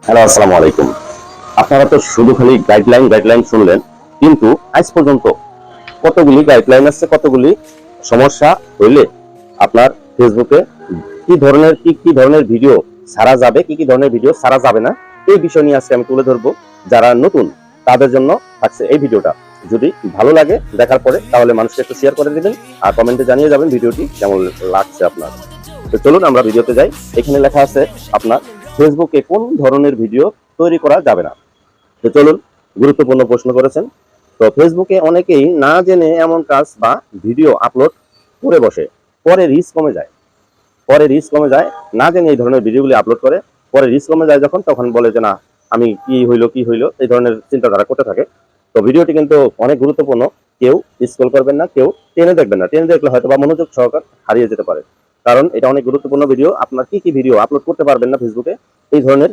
Hello, আসসালামু আলাইকুম। আপনারা তো শুধু খালি গাইডলাইন শুনলেন, কিন্তু আজ পর্যন্ত কতগুলি গাইডলাইন আছে, কতগুলি সমস্যা হইলে আপনার ফেসবুকে কি ধরনের ভিডিও ছাড়া যাবে, কি ধরনের ভিডিও ছাড়া যাবে না, এই বিষয় নিয়ে আজকে আমি তুলে ধরবো। যারা নতুন তাদের জন্য থাকছে এই ভিডিওটা। যদি ভালো লাগে দেখার পরে, তাহলে মানুষকে একটু শেয়ার করে দিবেন আর কমেন্টে জানিয়ে যাবেন ভিডিওটি কেমন লাগছে আপনার। তো চলুন আমরা ভিডিওতে যাই। এখানে লেখা আছে আপনার ফেসবুকে কোন ধরনের ভিডিও তৈরি করা যাবে না। তো চলুন, গুরুত্বপূর্ণ প্রশ্ন করেছেন। তো ফেসবুকে অনেকেই না জেনে এমন কাজ বা ভিডিও আপলোড করে বসে, পরে রিচ কমে যায়। না জেনে এই ধরনের ভিডিওগুলি আপলোড করে, পরে রিচ কমে যায় যখন, তখন বলে যে না, আমি কি হইলো এই ধরনের চিন্তাধারা করতে থাকে। তো ভিডিওটি কিন্তু অনেক গুরুত্বপূর্ণ। কেউ স্ক্রল করবেন না, কেউ টেনে দেখবেন না। টেনে দেখলে হয়তো বা মনোযোগ সহকার হারিয়ে যেতে পারে, কারণ এটা অনেক গুরুত্বপূর্ণ ভিডিও। আপনার কি ভিডিও আপলোড করতে পারবেন না ফেসবুকে, এই ধরনের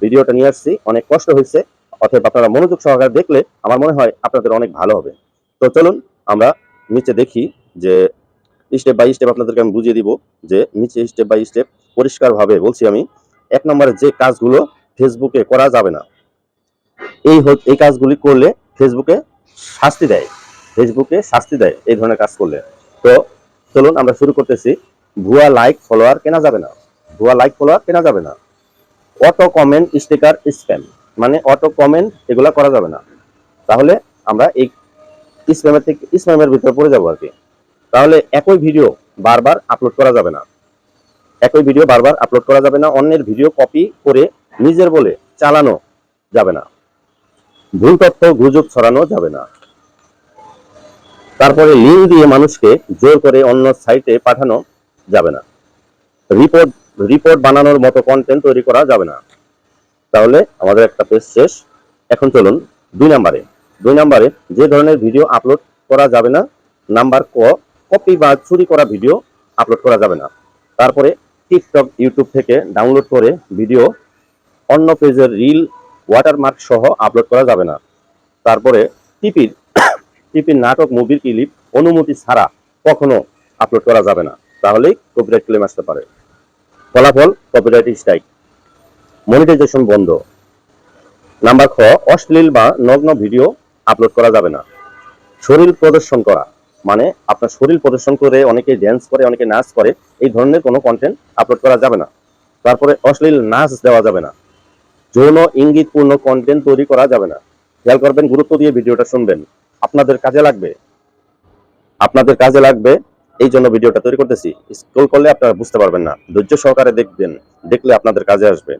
ভিডিওটা নিয়ে আসছি। অনেক কষ্ট হয়েছে, অতএব আপনারা মনোযোগ সহকারে দেখলে আমার মনে হয় আপনাদের অনেক ভালো হবে। তো চলুন আমরা নিচে দেখি যে স্টেপ বাই স্টেপ আপনাদেরকে আমি বুঝিয়ে দিব, যে নিচে স্টেপ বাই স্টেপ পরিষ্কারভাবে বলছি আমি। ১ নম্বরে যে কাজগুলো ফেসবুকে করা যাবে না, এই কাজগুলি করলে ফেসবুকে শাস্তি দেয়। এই ধরনের কাজ করলে। তো চলুন আমরা শুরু করতেছি। ভুয়া লাইক ফলোয়ার কেনা যাবে না। অটো কমেন্ট স্টিকার স্প্যাম, মানে অটো কমেন্ট এগুলা করা যাবে না। তাহলে আমরা এই স্প্যামের ভিতরে পড়ে যাবো আর কি। তাহলে একই ভিডিও বারবার আপলোড করা যাবে না। অন্যের ভিডিও কপি করে নিজের বলে চালানো যাবে না। ভুল তথ্য গুজব ছড়ানো যাবে না। তারপরে লিঙ্ক দিয়ে মানুষকে জোর করে অন্য সাইটে পাঠানো যাবে না। রিপোর্ট রিপোর্ট বানানোর মতো কন্টেন্ট তৈরি করা যাবে না। তাহলে আমাদের একটা পেজ শেষ। এখন চলুন ২ নম্বরে যে ধরনের ভিডিও আপলোড করা যাবে না। নাম্বার কপি বা চুরি করা ভিডিও আপলোড করা যাবে না। তারপরে টিকটক, ইউটিউব থেকে ডাউনলোড করে ভিডিও অন্য পেজের রিল, ওয়াটারমার্ক সহ আপলোড করা যাবে না। তারপরে টিপির টিপির নাটক, মুভির ক্লিপ অনুমতি ছাড়া কখনো আপলোড করা যাবে না, তাহলেই কপিরাইট ক্লেম আসতে পারে। ফলাফল কপিরাইট স্ট্রাইক, মনিটাইজেশন বন্ধ। নাম্বার অশ্লীল বা নগ্ন ভিডিও আপলোড করা যাবে না। শরীর প্রদর্শন করা, মানে আপনার শরীর প্রদর্শন করে অনেকে ড্যান্স করে, অনেকে নাচ করে, এই ধরনের কোনো কন্টেন্ট আপলোড করা যাবে না। তারপরে অশ্লীল নাচ দেওয়া যাবে না। যৌন ইঙ্গিতপূর্ণ কন্টেন্ট তৈরি করা যাবে না। খেয়াল করবেন, গুরুত্ব দিয়ে ভিডিওটা শুনবেন, আপনাদের কাজে লাগবে। এই জন্য ভিডিওটা তৈরি করতেছি। স্ক্রল করলে আপনারা বুঝতে পারবেন না, ধৈর্য সহকারে দেখবেন, দেখলে আপনাদের কাজে আসবে।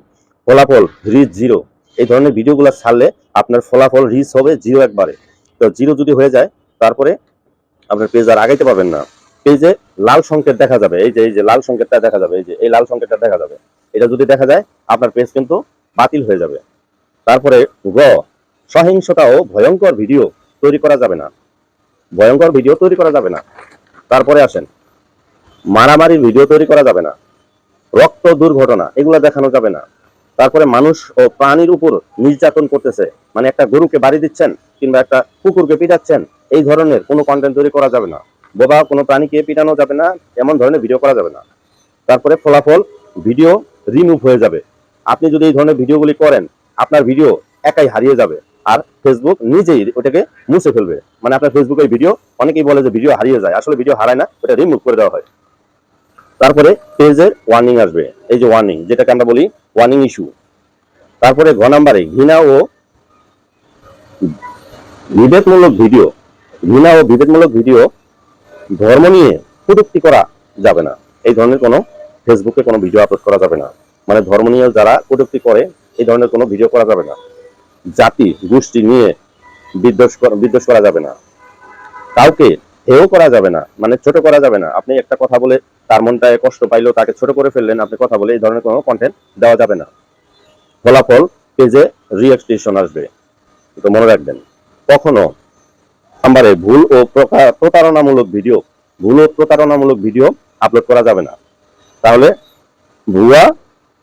ফলাফল রিচ জিরো, এই ধরনের ভিডিওগুলো ছাড়লে আপনার ফলাফল রিচ হবে জিরো একবারে। তো জিরো যদি হয়ে যায়, তারপরে আপনার পেজ আর আগাইতে পারবেন না। পেজে লাল সংকেত দেখা যাবে, এই যে লাল সংকেতটা দেখা যাবে, এই লাল সংকেতটা দেখা যাবে। এটা যদি দেখা যায়, আপনার পেজ কিন্তু বাতিল হয়ে যাবে। তারপরে সহিংসতা ও ভয়ঙ্কর ভিডিও তৈরি করা যাবে না। তারপরে আসেন, মারামারির ভিডিও তৈরি করা যাবে না। রক্ত, দুর্ঘটনা এগুলো দেখানো যাবে না। তারপরে মানুষ ও প্রাণীর উপর নির্যাতন করতেছে, মানে একটা গরুকে বাড়ি দিচ্ছেন কিংবা একটা কুকুরকে পিটাচ্ছেন, এই ধরনের কোনো কন্টেন্ট তৈরি করা যাবে না। বোবা কোনো প্রাণীকে পিটানো যাবে না, এমন ধরনের ভিডিও করা যাবে না। তারপরে ফলাফল ভিডিও রিমুভ হয়ে যাবে। আপনি যদি এই ধরনের ভিডিওগুলি করেন, আপনার ভিডিও একাই হারিয়ে যাবে, আর ফেসবুক নিজেই ওটাকে মুছে ফেলবে। মানে আপনার ফেসবুকের ভিডিও, অনেকেই বলে যে ভিডিও হারিয়ে যায়, আসলে ভিডিও হারায় না, ওটা রিমুভ করে দেওয়া হয়। তারপরে পেজের ওয়ার্নিং আসবে, এই যে ওয়ার্নিং, যেটাকে আমরা বলি ওয়ার্নিং ইস্যু। তারপরে নাম্বারে ঘৃণা ও বিভেদমূলক ভিডিও, ধর্ম নিয়ে কটূক্তি করা যাবে না। এই ধরনের কোনো ফেসবুকে কোনো ভিডিও আপলোড করা যাবে না। মানে ধর্ম নিয়ে যারা কটূক্তি করে, এই ধরনের কোনো ভিডিও করা যাবে না। জাতি গোষ্ঠী নিয়ে বিদ্বেষ করা যাবে না। কাউকে হেয় করা যাবে না, মানে ছোট করা যাবে না। আপনি একটা কথা বলে তার মনটায় কষ্ট পাইলো, তাকে ছোট করে ফেললেন, আপনি কথা বলে, এই ধরনের কোনো কন্টেন্ট দেওয়া যাবে না। ফলাফল পেজে রিঅ্যাকশন আসবে। তো মনে রাখবেন, কখনো নাম্বারে ভুল ও প্রতারণামূলক ভিডিও আপলোড করা যাবে না। তাহলে ভুয়া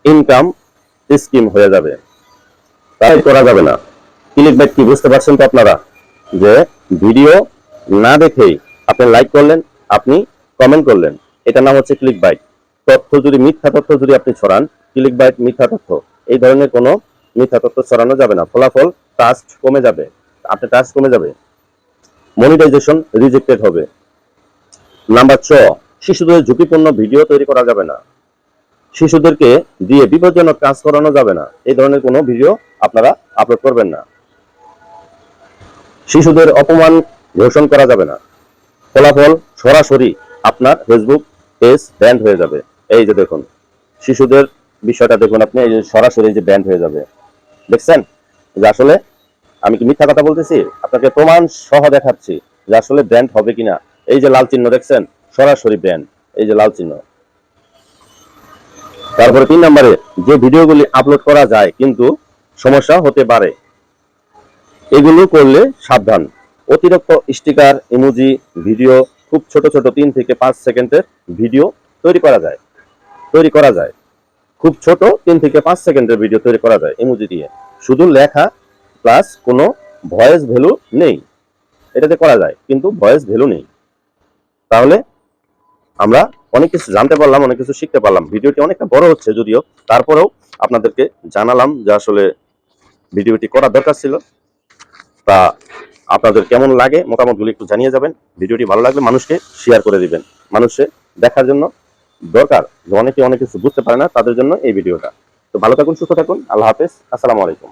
ইনকাম স্কিম হয়ে যাবে, তাই করা যাবে না। ক্লিকবাইট কি বুঝতে পারছেন তো আপনারা? যে ভিডিও না দেখেই আপনি লাইক করলেন, আপনি কমেন্ট করলেন, এটার নাম হচ্ছে ক্লিকবাইট। মিথ্যা তথ্য যদি আপনি ছড়ান, ক্লিকবাইট মিথ্যা তথ্য, এই ধরনের কোনো মিথ্যা তথ্য ছড়ানো যাবে না, ফলাফল ট্রাস্ট কমে যাবে, আপনার ট্রাস্ট কমে যাবে, মনিটাইজেশন রিজেক্টেড হবে। নাম্বার 6, শিশুদের ঝুঁকিপূর্ণ ভিডিও তৈরি করা যাবে না, শিশুদেরকে দিয়ে বিপজ্জনক কাজ করানো যাবে না, এই ধরনের কোনো ভিডিও আপনারা আপলোড করবেন না। শিশুদের অপমান ঘোষণা করা যাবে না, ফলাফল সরাসরি আপনার ফেসবুক পেজ ব্যান্ড হয়ে যাবে। এই যে দেখুন শিশুদের বিষয়টা দেখুন, আপনি এই যে সরাসরি যে ব্যান্ড হয়ে যাবে, দেখছেন যে আসলে আমি কি মিথ্যা কথা বলতেছি? আপনাকে প্রমাণ সহ দেখাচ্ছি যে আসলে ব্যান্ড হবে কিনা। এই যে লাল চিহ্ন দেখছেন, সরাসরি ব্যান্ড, এই যে লাল চিহ্ন। তারপরে 3 নম্বরে, যে ভিডিওগুলি আপলোড করা যায় কিন্তু সমস্যা হতে পারে, এগুলো করলে সাবধান। অতিরিক্ত স্টিকার, ইমোজি, ভিডিও, খুব ছোট ছোট 3 থেকে 5 সেকেন্ডের ভিডিও তৈরি করা যায়, খুব ছোট 3 থেকে 5 সেকেন্ডের ভিডিও তৈরি করা যায় ইমোজি দিয়ে, শুধু লেখা প্লাস কোনো ভয়েস ভ্যালু নেই, এটাতে করা যায় কিন্তু ভয়েস ভ্যালু নেই। তাহলে আমরা অনেক কিছু জানতে পারলাম, অনেক কিছু শিখতে পারলাম। ভিডিওটি অনেকটা বড় হচ্ছে যদিও, তারপরেও আপনাদেরকে জানালাম যে আসলে ভিডিওটি করা দরকার ছিল। তা আপনাদের কেমন লাগে মতামতগুলো একটু জানিয়ে যাবেন। ভিডিওটি ভালো লাগলে মানুষকে শেয়ার করে দিবেন, মানুষে দেখার জন্য দরকার, যে অনেকে অনেক কিছু বুঝতে পারে না, তাদের জন্য এই ভিডিওটা। তো ভালো থাকুন, সুস্থ থাকুন, আল্লাহ হাফেজ, আসসালামু আলাইকুম।